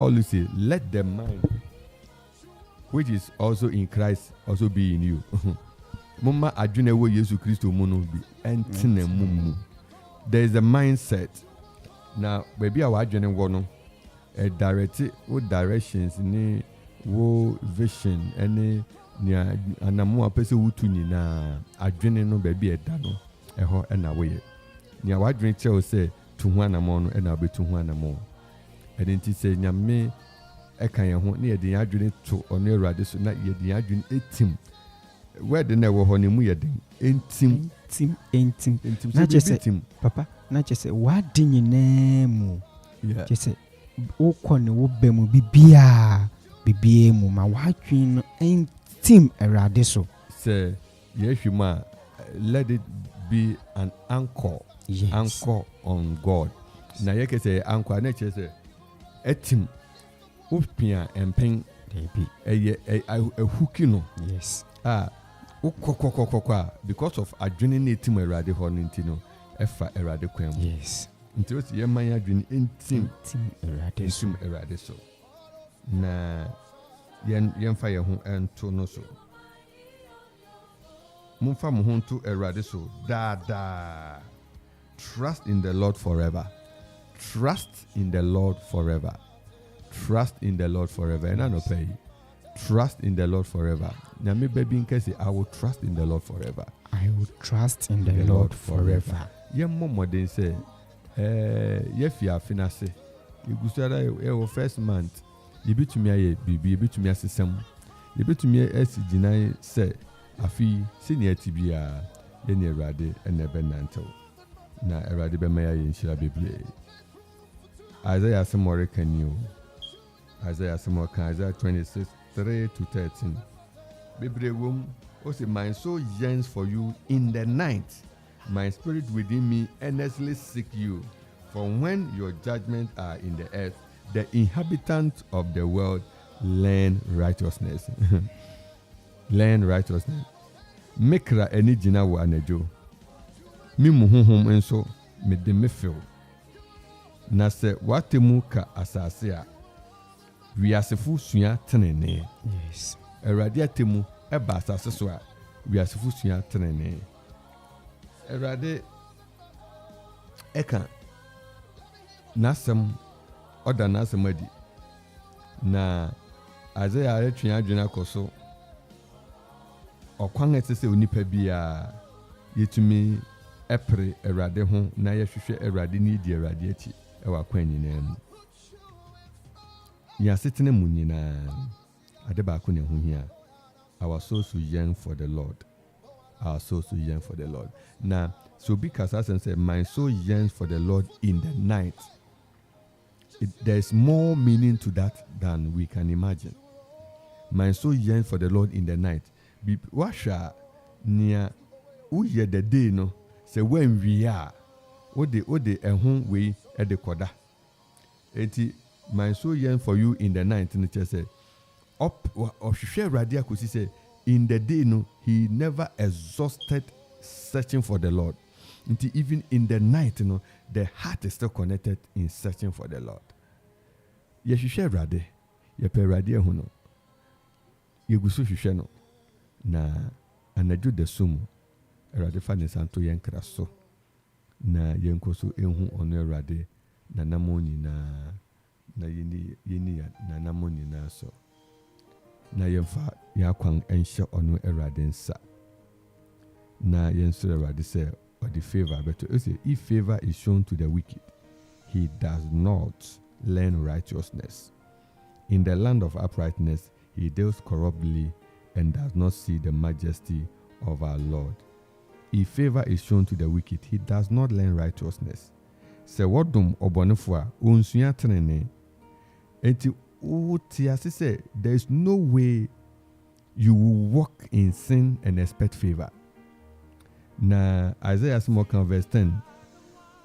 always say, let the mind which is also in Christ also be in you. Mama adwene wo Yesu Kristo mu no bi entene mumu. There is a mindset. Now, baby our adwene wo no direct wo directions ni wo vision any nia anamu apese wutu nyina adwene no baby eda no eho na wo ye. Nia wadwene che say to hu anamo no na obetu hu anamo. Enti say nyame eka ye ho na ye de adwene to ono Awurade so na ye de adwene etim. Where the never honey mu yedin entim na just papa na just what din name just o kone wo bemu bibia mu ma wadwin no entim Awurade so say yehwima let it be an anchor. Yes. Anchor on God na yeke say anchor na che say etim opia empen a hookino. Yes. Because of adwene na etim Awurade ho no ntino efa Awurade kwam. Yes. Nti o ye man adwene entim Awurade so na yemfa ye ho ento no so mumfa mo ho nto Awurade so da. Trust in the Lord forever. Trust in the Lord forever. Trust in the Lord forever. And I no pay. Trust in the Lord forever. Now me baby in case I will trust in the Lord forever. I will trust in the Lord forever. Ye momo den say ye fia finase. You go say first month. You bitumi aye bibi, you bitumi asesem. You bitumi esigina say afi senior tibia ye ne Awurade enebe nantew. Na Awurade be maya ye nshira bebre. Isaiah samore kan you. Isaiah 26:3-13. Bebre wom o say my soul yearns for you in the night. My spirit within me earnestly seek you. For when your judgments are in the earth, the inhabitants of the world learn righteousness. Learn righteousness. Mekra eni jina wo anajo. Mi muhunhum enso me de me feel. Na se watemu ka asase a wiasefu sua tenene. Yes. Awurade atemu eba asase so a wiasefu sua tenene. Awurade eka nasem oda nasem adi na Isaiah atwe adwena koso okwan etese onipa bia yetumi epre Awurade ho na yehwehwe Awurade ni di Awurade achi ewa kwan nyina mu ya setene mu nyina ade ba ko ne ho hia our souls so yearn for the Lord. Our souls so yearn for the Lord. Now, so because as I said, my soul yearns for the Lord in the night. There's more meaning to that than we can imagine. My soul yearns for the Lord in the night. Washa near uye the day no. Say when we are, ode ehun we at the koda. Eti my soul yearns for you in the night. And it say up or share radia kusi say. In the day, no, he never exhausted searching for the Lord. Until even in the night, no, the heart is still connected in searching for the Lord. Yes, you share rade. You pay rade huno. You go so no. Na anaju de sumu. Rade fa ne santo yen kraso. Na yen koso enhu ono rade na namoni na yeni na namoni na so. Na yemfa yakwan enhye ono Awurade nsa na yenso Awurade say or the favor but if favor is shown to the wicked he does not learn righteousness. In the land of uprightness he deals corruptly and does not see the majesty of our Lord. If favor is shown to the wicked he does not learn righteousness. Se wodum obonefo a onsua tenene enti say there is no way you will walk in sin and expect favor. Na Isaiah smoke verse 10.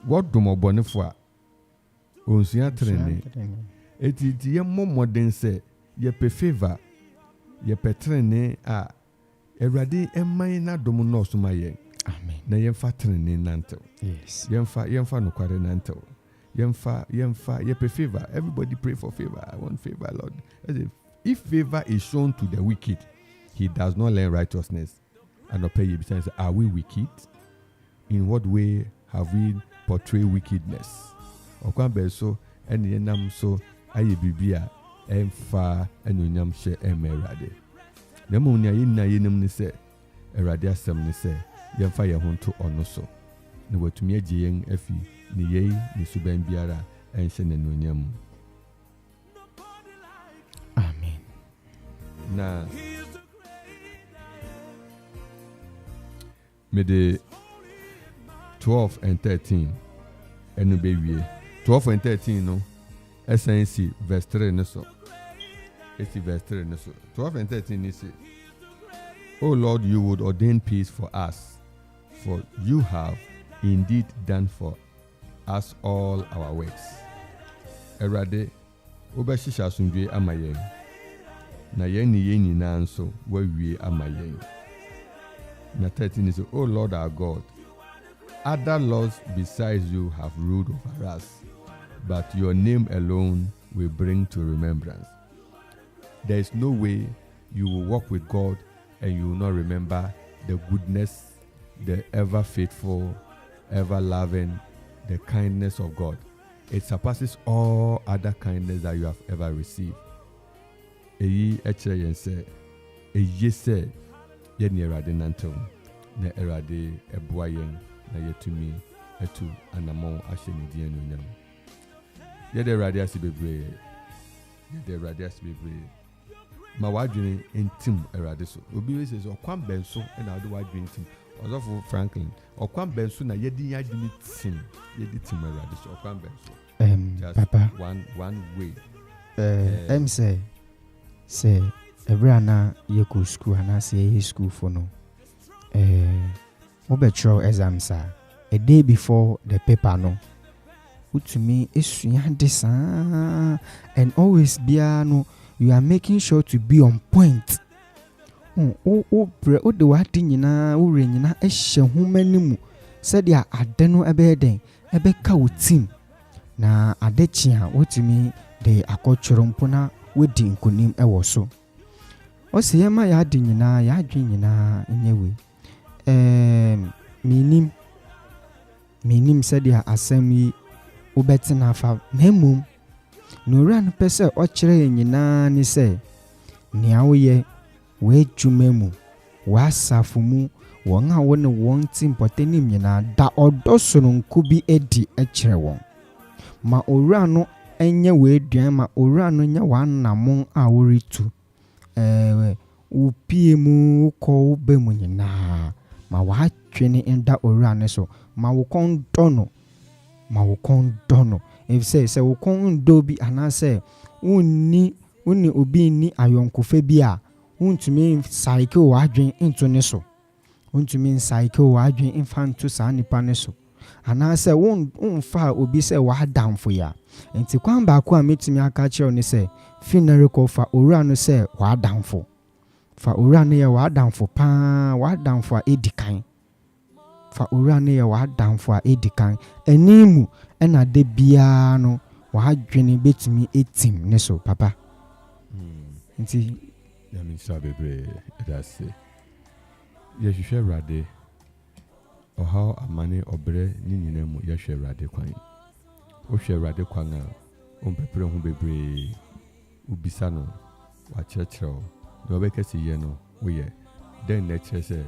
What do mo bonifua? Onsia trene. Eti ye momoden say ye pe favor ye pe trene a Awurade emman na dom no so maye. Amen. Na yemfa trene nantew. Yes. Yemfa no kware nantew. Yemfa, favor. Everybody pray for favor. I want favor, Lord. If favor is shown to the wicked, he does not learn righteousness. And are we wicked? In what way have we portrayed wickedness? So and yenam so aye bibia emfa enunyam she emerade. Nemu nya yina yenum ni se erade asem ni se yemfa ye ho to ono so. Ne watumi agye yen afi ni yei ni suban biara enhye ne nunyam. Amen. Na me de 12 and 13 enu be wie 12 and 13 no essence verse 3 no so it's verse 3 no so 12 and 13 is Oh Lord, you would ordain peace for us, for you have indeed done for us all our works. Erade obeshisha asundwe amayen na yen ni yen nyina nso wawie amayen. Na 13 is Oh Lord our God, other lords besides you have ruled over us, but your name alone will bring to remembrance. There is no way you will walk with God and you will not remember the goodness, the ever faithful, ever loving, the kindness of God. It surpasses all other kindness that you have ever received. Eyi echere yen se, eyi se yen erade nantom, na erade eboa yen na yetumi etu anamon ahye ne die nunyam. Ye de erade asibebre. Ma wadwene entim erade so. Obi we say okwan benso na ade wadwene entim. Osofo Franklin, okwan benso na yedi yadwene tim. Yedi tim erade so okwan benso. Just Papa, one way. Say every ana ye go school and I say ye school for no. Obetro exams a day before the paper no. Who to me is this and always be no. You are making sure to be on point. The what nyina ure nyina ehye humanimu said ya adeno ebeden ebeka wo team na adechi a wotimi de akotworo mpona wedi nkonim ewo so o se yema ya ade nyina ya adwen nyina enyewe minim said ya asem yi obetina afa na emum no ran pese o kire nyina ni se nia wo ye we dwumemu wa safumu won a won won tim potenim nyina da odosoro nkubi edi ekire won ma owura no enye we duan ma owura no nya wanamon a woritu upiemu ko bemu nyina ma wa twene enda owura ne so ma wo kon dono if say wo kon do bi anase unni obi ni ayonkofa bi a untumi cycle wadwen into ne so untumi cycle wadwen infanto sa nipa ne so anase unfa obi say wadamfo ya enti kwan ba ko a metimi aka kire ne say funeral ko fa owura no say wadamfo fa owura ne ya wadamfo pa wadamfo a edikan fa owura ne ya wadamfo a edikan enimu ena de bia no wadwene betimi etim ne so papa enti ya mi sabebre edase ye hwehwe rade o how amane obre ni nyinamu ye hwehwe rade kwan o hwehwe rade kwan a o mpepere ho bebre ubisa no wa churchill do be kesi ye no we ye then nature say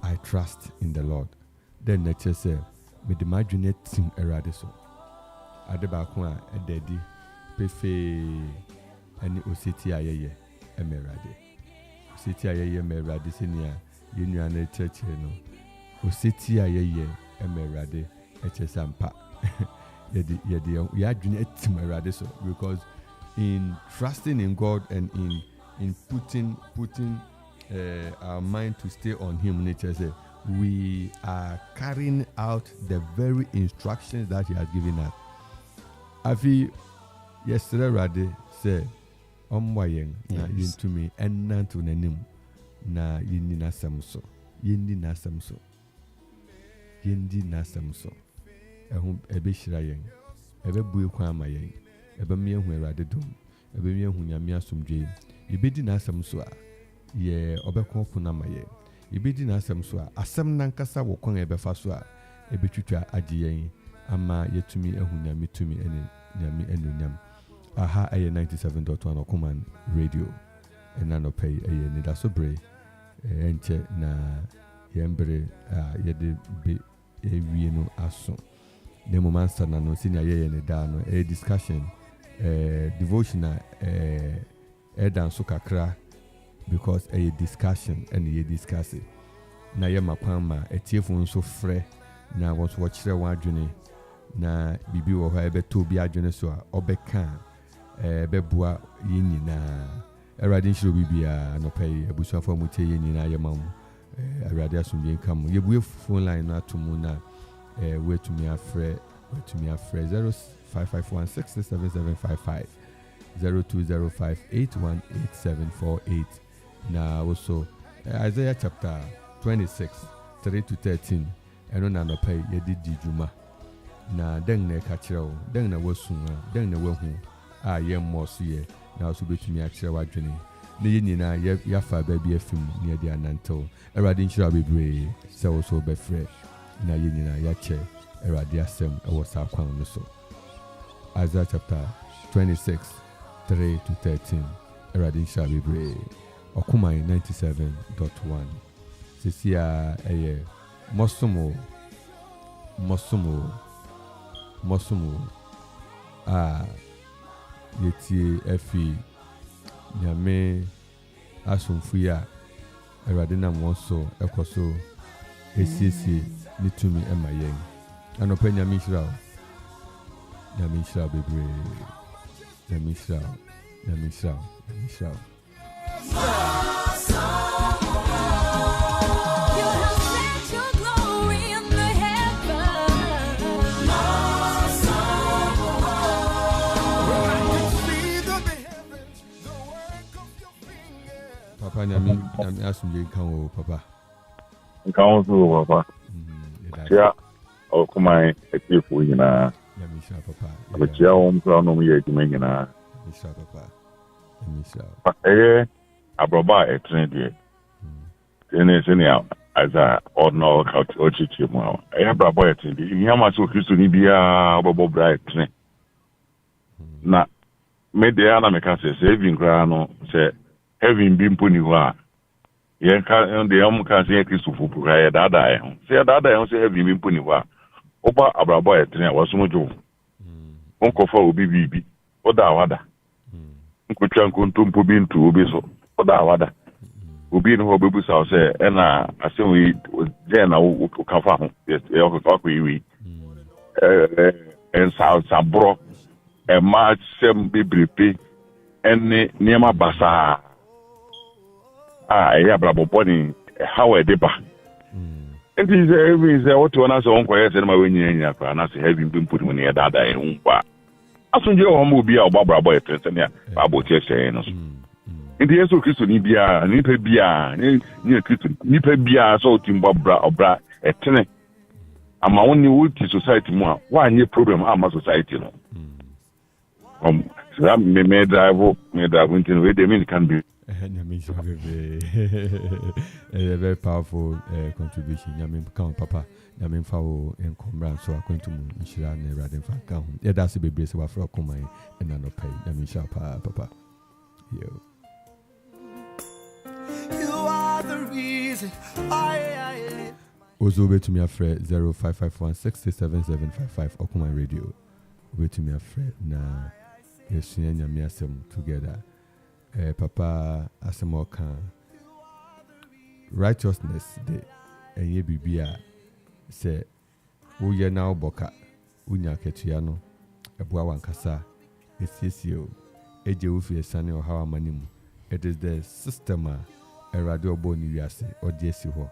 I trust in the Lord, then nature say me de madwene tim erade so ade ba ko a edadi pefe ani oseti ayeye emerade oseti ayeye emerade senia yenua na church no oseti ayeye emerade echesampa yedi yadwene tim erade so because in trusting in God and in putting our mind to stay on him, nature say we are carrying out the very instructions that he has given us. Afi yesterday rade say omwayen na yintumi ennantu nanim na yindi nasam so yendi nasam so ehun ebeshira yen ebe bue kwa amaye ebe me hu Awurade dom ebe me hu nyame asomdwe yebedi na asem so a ye obekọ puna amaye yebedi na asem so a asem nankasa wo kwan ebe fa so a ebe twitwa agye ama yetumi ehu nyame tumi ene nyame enunyam aha aye 97.1 Okuman radio ena no pay aye Anidaso Bere enche na yembre yede be ewie no aso ne moment na no senior ye ne da no discussion devotional dan so kakra because a discussion and ye discuss it na ye makwan ma etiefo nso frɛ na wo so kyerɛ wa adwene na bibi wo ha ebe to bi adwene so a obeka beboa ye nyina Awurade nhyiro bibia no pay abusuafo mu tie ye nyina ye mam Awurade asomdwe nkam ye bue phone line na atomu na wetumi afrɛ 0551667755 0205818748 na also Isaiah chapter 26 3-13 eno na no pay ye di juma na den na ka kyerɛw den na wasunga den na wahu a ye mmoso ye na so betumi akyerɛ wadwene na ye nyina ya fa ba bi afim ne de anantew Awurade nhyira bebree sɛ wo so bɛfrɛ na ye nyina ya kyɛ Awurade asɛm ɛwɔ sa kwan no so Isaiah chapter 26 3-13 Awurade nhyira bebree Okuman 97.1 Sisia ɛyɛ mosomo yetie efi nyame asomfu ya Awurade nam won so ekoso esiesie nitumi ema yen anopa nyame nhyira bebre nyame nhyira Papa nyame asumje kan o papa nkan so papa tia Okuman etiefo nyina nyame nhyira papa tia so no ye adwuma nyina nhyira papa nyame nhyira abroba etene de sene aza ordinal culture ochichi mu abroba etene de nyama so Kristo ni bia obobo bra etene na media na meka se saving kra no se having been put in wa ye ka de am ka se Kristo fufu ka ye dada e se dada e se having been put in wa oba abrabo etene wasomojo onkofa obi bibi oda awada nkotwa nkontompo bi ntu obi so oda awada obi no obebu sa se na asewi je na wo kafa ho ye ko yiwi en sa bro e ma sem bibrepe ene niema basa ya brabo boni how e deba and is every say what one so onko yes na we nyanya kwa na say having been put money dada e nkwa asunje o mo bi a o brabo e tese ne babo tiese no so ndi Yesu Kristo ni bia nipa bia ni Kristo nipa bia so timbo obra etene ama woni wuti society mu a wa nye problem ama society no so me drive into we dey mean can be a very powerful contribution. Nyame kan papa nyame fa wo enkombra so akwantum nhyira na Awurade fa ka ho ye da se bebre se wa fra Okuman na no pay nyame nhyira papa yo you are the reason I live ozo betumi afre 0551677755 Okuman radio betumi afre na yesunya nyame asem together papa asemoka righteousness de enye bibia se wo ye na oboka unya ketua no ebua wankasa esiesie o eje wo fie sane o hawa manimu it is the system Awurade obo ni wiase odi esi ho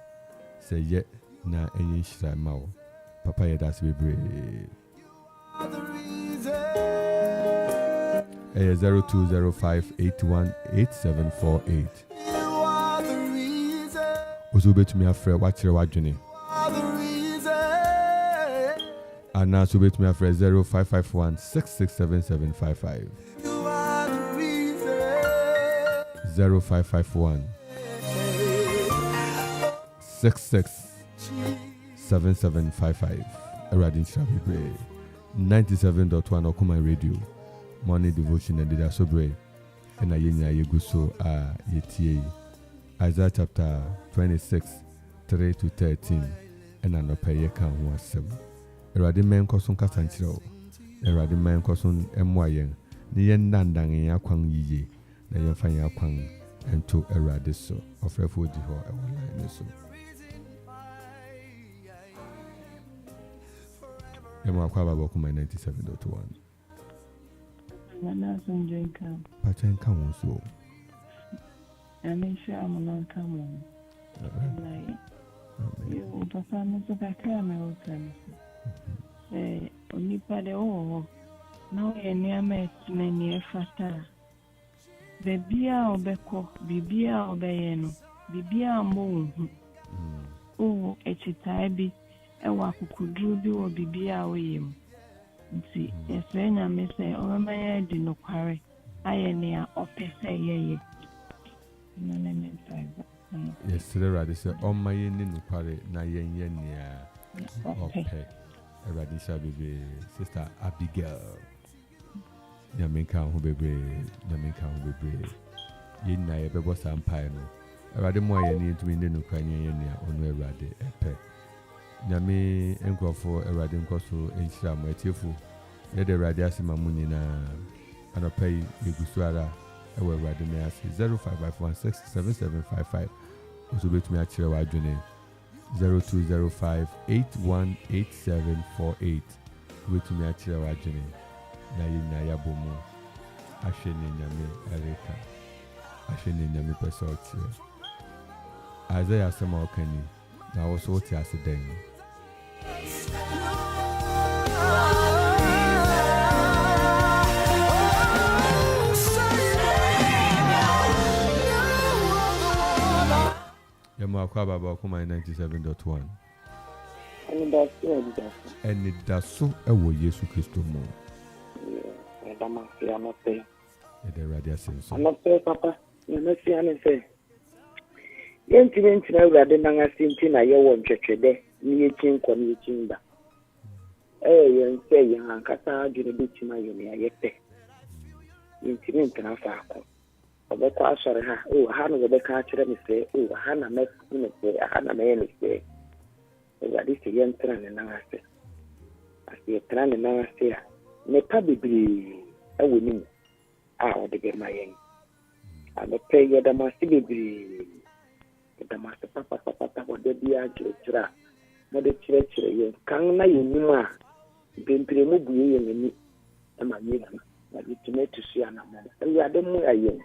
se ye na enye nhira ma wo papa ye das bebre 0205818748 ozo betumi afre wa kire wadwene And now so wait me after 0551 667755. 0551 667755. Eradin Shabibre 97.1 Okuma Radio. Morning devotion and Anidaso Bere. And Ayenya Yeguso Yetie. Isaiah chapter 26, 3 to 13. And Anopaye kan ho asem. Erade men koson kasanchiro. Erade men koson emwayen. Ni yen dandan yen akwan yiye. Na yen fan yen akwan ento erade so. Ofrefo di ho e online so. Emo akwa baba kuma 97.1. Mana sonje kan. Pachen kan wo so. Ani sha amana kan wo. Like you papa no so ka kra me o kan. Onipa de o na ye ni ama etime e fata. Bebia obeko, bibia obeye no. Bibia mo hu. Echitai bi ewa kukudru bi wo bibia oyem. Nti yesre nyame se orama ye di no kware aye ne a opese yeye. Nane ntaiba. Yesre rade se oma ye ni no kware na yen ye ne a ope. Erade sha bebe sister Abigail. Nyamenka ho bebe, nyamenka ho bebe. Ye na ye bebo sampai no. Erade mo ye ni ntumi ne no kwanye ye ne a ono erade epe. Nyame enkrofo erade nkoso enhira mo etiefo ye de erade asema mu nyina anopai yegusuara ewe erade me ase 0551677755 oso betumi akire wa adwene 0205818748 betumi akire wa adwene na ye na ya bomu ahwe ne nyame ereka ahwe ne nyame pesa okire Isaiah asema okani na also what you said then. Yamu akwa baba kuma 97.1. Anidaso ewo Yesu Kristo mo. Dama fi anope. Ede radio senso. Anope papa, na fi ane Yenti na urade nanga sinti na yewo ntwetwede ni yekin kwa ni yekin ba. Yense yan ankasa adwene bitima yene ayepe. Yenti na fa akọ. Obekọ asọrọ ha, ha no obeka akire me se, ha na me me se, ha na me me se. Urade se yentra ne nanga se. Asi yentra ne nanga se a, ne pa bibiri ewo ni mu. Odege mayen. Anope yedama si bibiri Damasa papa wode bia chira mo de chire ye kan na yenuma bempire mu buye ye ni e ma ni na bitime su ya na mo e ade mu ayen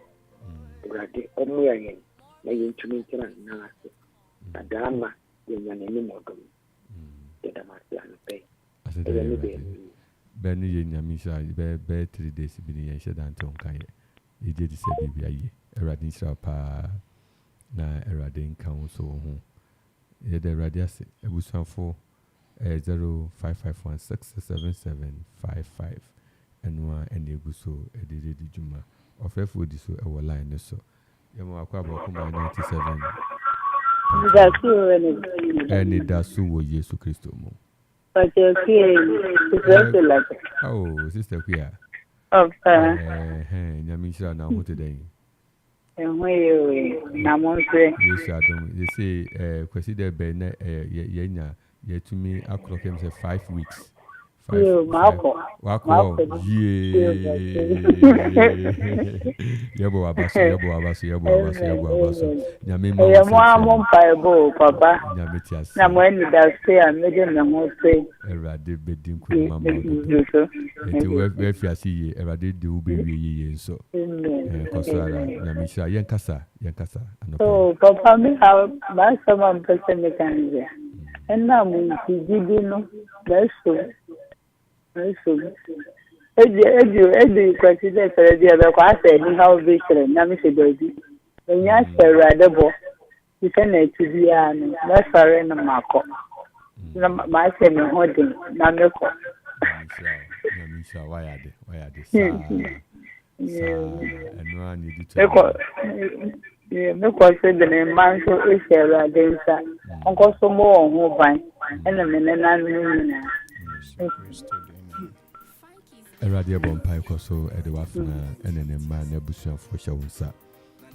urade o mu ayen na yentumi tira na ase adama ye nyane ni modom de damasa anu pe benu ye nyami sha be 3 days bi ni ye sheda nton kan ye e je di se bibia ye erade sha pa na erade nkan so ho ye de erade ase ebusanfo 0551677755 enwa eneguso edede djuma ofrefo di so ewo line ne so ye mo akwa ba kuma 97 Anidaso wo Yesu Kristo mo sister Kuya nyamishira na ho today yes Adam they say kwesi de be na yenya yetumi Akropong say 5 weeks wako yebo abaso nyame mo paibo papa nyame tias na mo Anidaso a meje na mo se erade bedin ku mama eti we fiasi ye erade de ube wie ye nso kosara nyame sha yenkasa oh papa me ha ba sama mpese me kanje enna mo tijidi no eso eji kwesi de tere di ebe kwa ase ni ha obi sere na mi se doji enya sere adebo ise na etudi ya no na sare na mako na ma se me hodin na me ko Nyamisha why are they eno ani di to me ko se de ne man so e share adensa onko so mo ho ban ena me na na Eradia Bompai Koso Edwafna and man Nebusian for Shawunsa.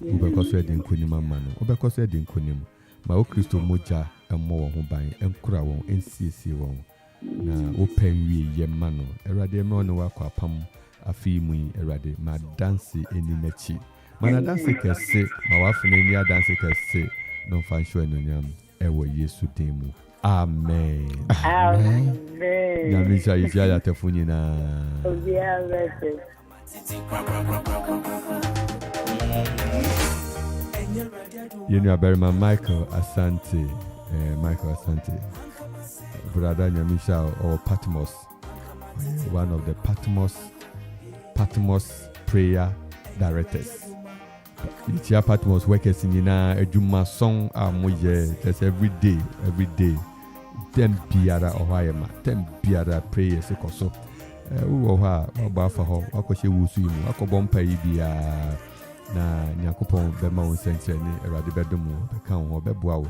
Ubekoso Edin Kunima Mano, Ubekoso Edin Kunim, Mao Christo Moja and more who buy and Kurawon and CC won. Na open we ye mano, Eradia Mono Akuapem, a fee Erade, my dancey in the nechi. Mana dancey can say, my wife and any dancey can say, no fan show no yam, ever yesu demu. Amen. Amen. Nyamisha Isaya Tefunina. You know Barima Michael Asante. Michael Asante. Brother Nyamisha or Patmos. One of the Patmos prayer directors. Ichia Patmos workers in a Juma song just every day. Ten biara ohayema, ten biara prayers ekoso. Uwa obafa ho, akoshe wusu imu, akobompa ibia na nyakupon bema onsenche ni erade bedomu beka ho beboa wo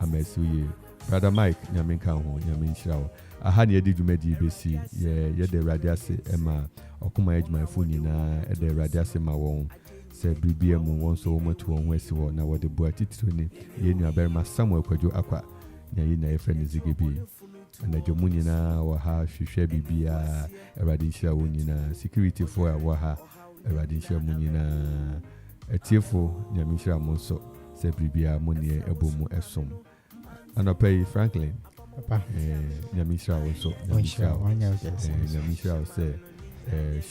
amesu ye. Brother Mike nyaminka ho, nyaminshira wo. Aha ne edi dwumadi besi ye de erade ase ema okuma ejuma funi na de erade ase ma won. Se bibia mu won so moto won wesi wo na wo de boa titiro ni ye nua Barima Samuel Kwadwo akwa. Nyayi na efreni zigebi na jomuni na waha hwehwe bibia eradinshia wonyina security for waha eradinshia munyina etiefo nyamishira monso se bibia monie ebomu esom anopai Franklin papa nyamishira wonso nyamishira se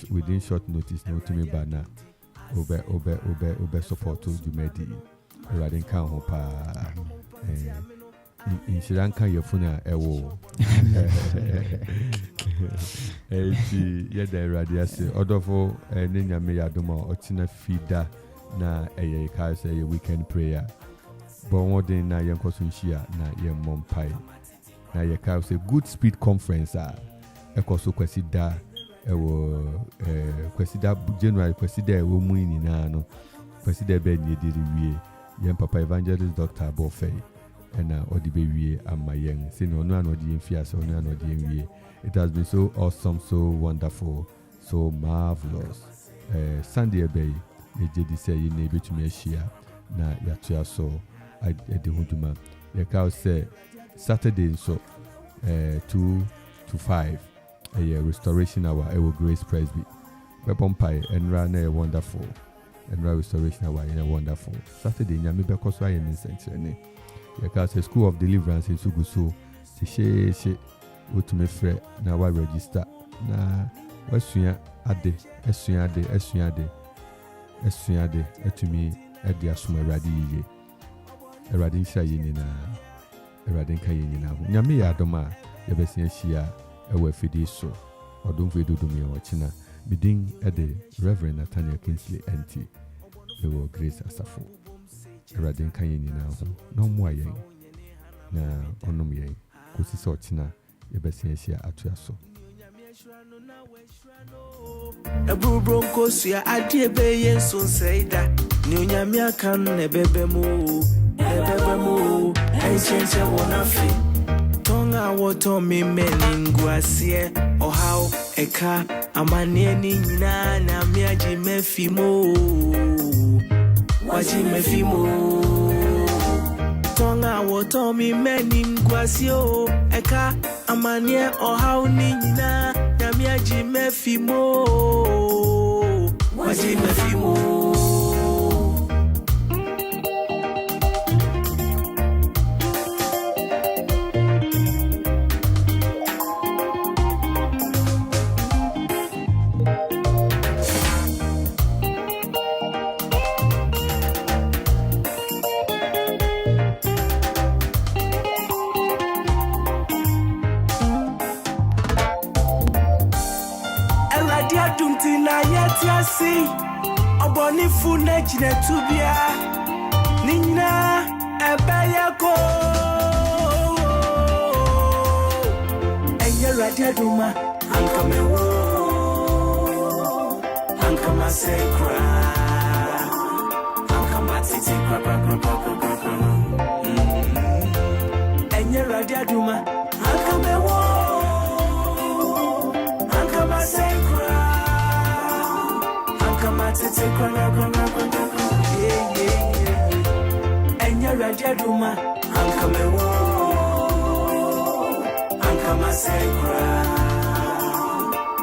within short notice no to me bana obe support to Jumedi eradin kan ho pa in Sri Lanka, your funa ewo. Yet the radiasi, Odofo, Nina Meyadoma, Otina Fida, na a car say a weekend prayer. But one day na young Kosunshia, na your mom pie. Na your car say good speed conference, a Kosu Quesida, Quesida General Quesida, Wumuini Nano, Quesida Ben Yedi, young Papa Evangelist Dr. Bofei. And Odibewie and my young, saying no one of the infias or none of the MVA. It has been so awesome, so wonderful, so marvelous. Sunday Bay, the JD say you need to me share. Na yatua so I the Hunduma. The cow say Saturday so 2 to 5 a restoration hour. I will Grace Presby. Weapon pie and run a wonderful and restoration hour in a wonderful Saturday. Nyami because I am in Sanctuary. Because the School of Deliverance in Sugusu, she to me fre na wa register na wasua ade etumi ade asoma Erade yiye Erade nhyia yini na Erade nka yini na ho nyame ya adoma ya besia hia ewa fidi so odom fedu dum ye ochina bidin ade Reverend Nathaniel Kingsley Entsie ewo Grace Asafo Erade nka yini na ho no mo ayen na onom yen kosi so ochina ya besia hia atuaso Ebubro nkosia adie be yenso nseida ni onyame aka nebebe mu enchenche wonafi tonga woto mi meningu asie ohaw eka amane ni nyina na miaji mefimo waji mefimo tonga woto mi meningu asie eka amane ohaw ni nyina Miaji mefimo, waji mefimo. Yetiasi oboni fune jine tubia nina ebeyako Enya radiaduma, ankamewo, ankamasekra, ankamatiti kwa. Enya radiaduma, ankamewo, ankamasekra, ankamatiti kwa. Enya radiaduma, ankamewo, ankamasekra,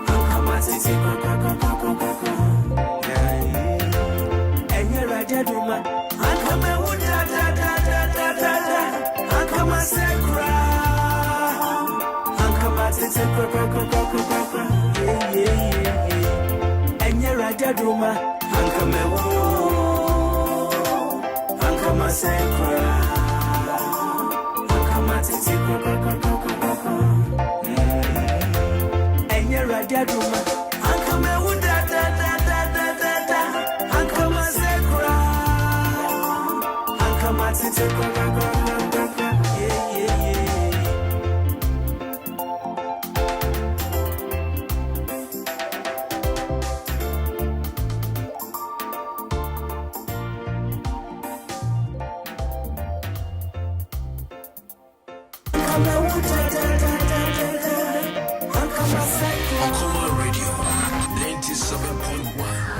ankamatiti kwa. Enya radiaduma, ankamewo da, ankamasekra, ankamatiti kwa. Enya radiaduma, ankamewo, ankamasekra, ankamatiti kwa. Enya radiaduma, ankamewo da, ankamasekra, ankamatiti kwa. Akoma Radio 97.1